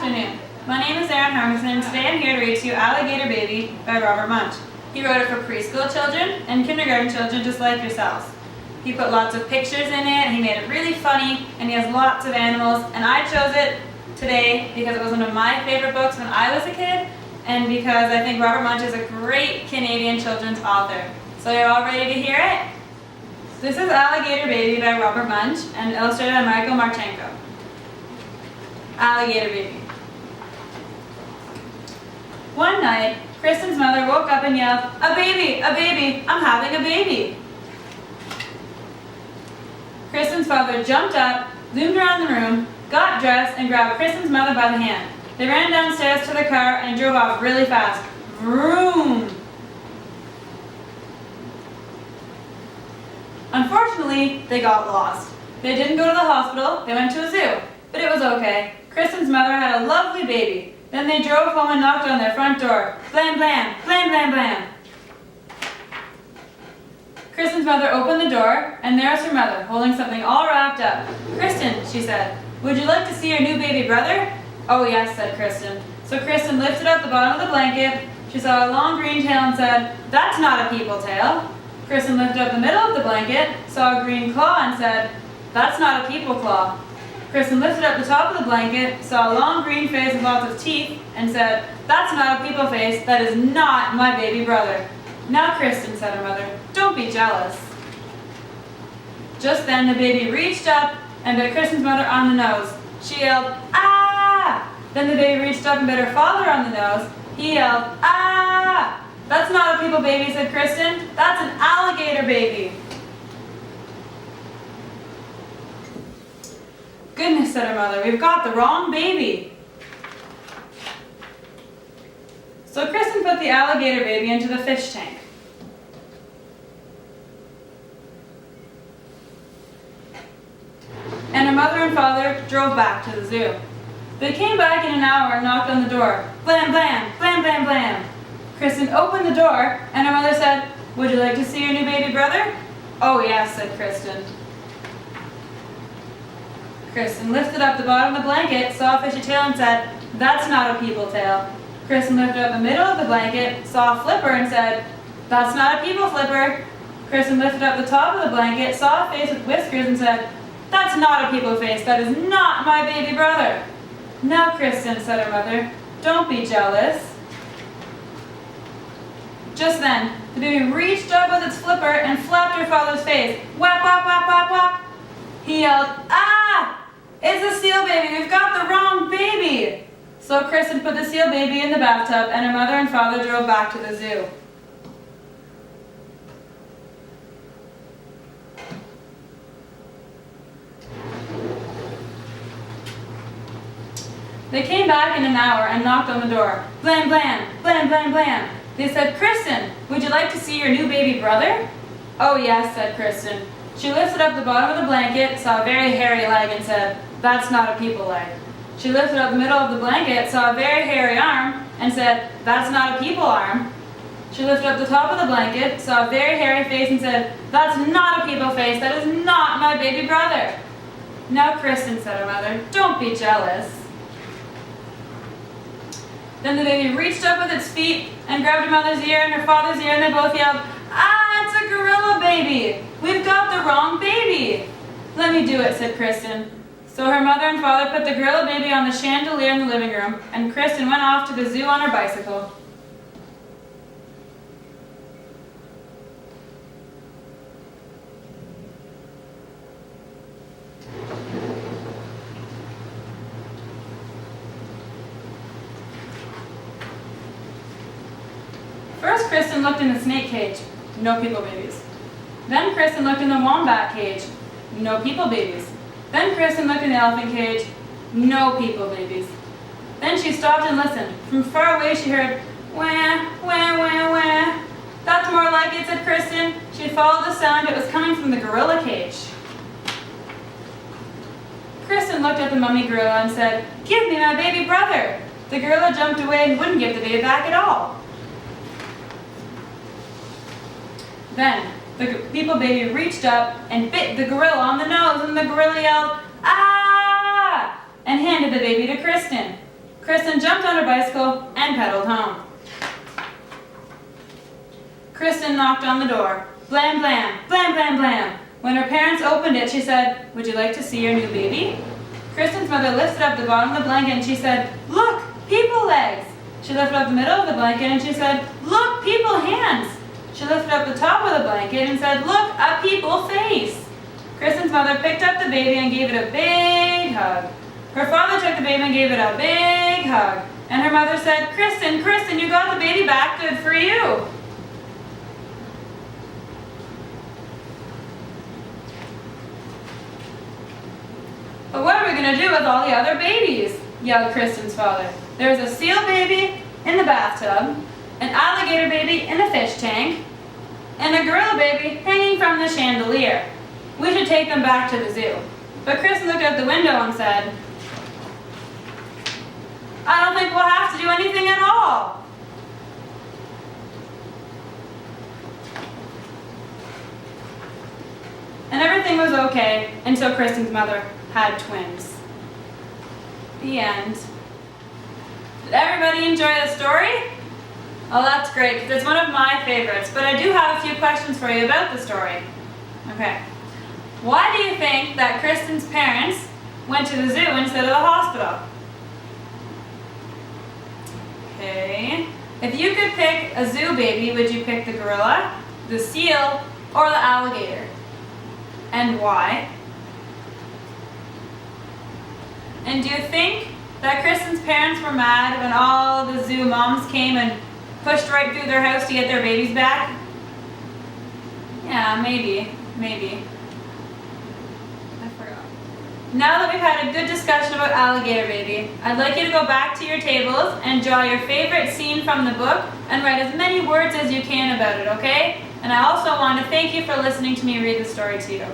afternoon. My name is Erin Harmison, and today I'm here to read to you Alligator Baby by Robert Munsch. He wrote it for preschool children and kindergarten children just like yourselves. He put lots of pictures in it, and he made it really funny, and he has lots of animals, and I chose it today because it was one of my favorite books when I was a kid, and because I think Robert Munsch is a great Canadian children's author. So you're all ready to hear it? This is Alligator Baby by Robert Munsch and illustrated by Michael Marchenko. Alligator Baby. One night, Kristen's mother woke up and yelled, "A baby! A baby! I'm having a baby!" Kristen's father jumped up, zoomed around the room, got dressed, and grabbed Kristen's mother by the hand. They ran downstairs to the car and drove off really fast. Vroom! Unfortunately, they got lost. They didn't go to the hospital, they went to a zoo. But it was okay. Kristen's mother had a lovely baby. Then they drove home and knocked on their front door. Blam, blam, blam, blam, blam. Kristen's mother opened the door, and there was her mother, holding something all wrapped up. "Kristen," she said, "would you like to see your new baby brother?" "Oh yes," said Kristen. So Kristen lifted up the bottom of the blanket. She saw a long green tail and said, "That's not a people tail." Kristen lifted up the middle of the blanket, saw a green claw and said, "That's not a people claw." Kristen lifted up the top of the blanket, saw a long green face with lots of teeth, and said, "That's not a people face, that is not my baby brother." "Now, Kristen," said her mother, "don't be jealous." Just then the baby reached up and bit Kristen's mother on the nose. She yelled, "Ah!" Then the baby reached up and bit her father on the nose. He yelled, "Ah!" "That's not a people baby," said Kristen. "That's an alligator baby." "Goodness," said her mother, "we've got the wrong baby." So Kristen put the alligator baby into the fish tank. And her mother and father drove back to the zoo. They came back in an hour and knocked on the door. Blam, blam, blam, blam, blam. Kristen opened the door, and her mother said, "Would you like to see your new baby brother?" "Oh yes," said Kristen. Kristen lifted up the bottom of the blanket, saw a fishy tail, and said, "That's not a people tail." Kristen lifted up the middle of the blanket, saw a flipper, and said, "That's not a people flipper." Kristen lifted up the top of the blanket, saw a face with whiskers, and said, "That's not a people face, that is not my baby brother." "Now, Kristen," said her mother, "don't be jealous." Just then, the baby reached up with its flipper and flapped her father's face. Whap, whap, whap, whap, whap. He yelled, "Ah! It's a seal baby, we've got the wrong baby!" So Kristen put the seal baby in the bathtub, and her mother and father drove back to the zoo. They came back in an hour and knocked on the door. Blam, blam, blam, blam, blam. They said, "Kristen, would you like to see your new baby brother?" "Oh yes," said Kristen. She lifted up the bottom of the blanket, saw a very hairy leg, and said, "That's not a people leg." She lifted up the middle of the blanket, saw a very hairy arm, and said, "That's not a people arm." She lifted up the top of the blanket, saw a very hairy face, and said, "That's not a people face, that is not my baby brother." "Now, Kristen," said her mother, "don't be jealous." Then the baby reached up with its feet and grabbed her mother's ear and her father's ear, and they both yelled, "Ah, it's a gorilla baby! We've got the wrong baby!" "Let me do it," said Kristen. So her mother and father put the gorilla baby on the chandelier in the living room, and Kristen went off to the zoo on her bicycle. First, Kristen looked in the snake cage. No people babies. Then Kristen looked in the wombat cage. No people babies. Then Kristen looked in the elephant cage. No people babies. Then she stopped and listened. From far away she heard, "Wah, wah, wah, wah." "That's more like it," said Kristen. She followed the sound. It was coming from the gorilla cage. Kristen looked at the mummy gorilla and said, "Give me my baby brother." The gorilla jumped away and wouldn't give the baby back at all. Then the people baby reached up and bit the gorilla on the nose, and the gorilla yelled, "Ah!" and handed the baby to Kristen. Kristen jumped on her bicycle and pedaled home. Kristen knocked on the door. Blam, blam, blam, blam, blam. When her parents opened it, she said, "Would you like to see your new baby?" Kristen's mother lifted up the bottom of the blanket and she said, "Look, people legs." She lifted up the middle of the blanket and she said, "Look, people hands." She lifted up the top of the blanket and said, "Look, a people face." Kristen's mother picked up the baby and gave it a big hug. Her father took the baby and gave it a big hug. And her mother said, "Kristen, Kristen, you got the baby back, good for you." "But what are we going to do with all the other babies?" yelled Kristen's father. "There's a seal baby in the bathtub, an alligator baby in the fish tank, and a gorilla baby hanging from the chandelier. We should take them back to the zoo." But Kristen looked out the window and said, "I don't think we'll have to do anything at all." And everything was okay until Kristen's mother had twins. The end. Did everybody enjoy the story? Oh, that's great, because it's one of my favorites, but I do have a few questions for you about the story. Okay. Why do you think that Kristen's parents went to the zoo instead of the hospital? Okay. If you could pick a zoo baby, would you pick the gorilla, the seal, or the alligator? And why? And do you think that Kristen's parents were mad when all the zoo moms came and pushed right through their house to get their babies back? Yeah, maybe. I forgot. Now that we've had a good discussion about Alligator Baby, I'd like you to go back to your tables and draw your favorite scene from the book and write as many words as you can about it, okay? And I also want to thank you for listening to me read the story to you.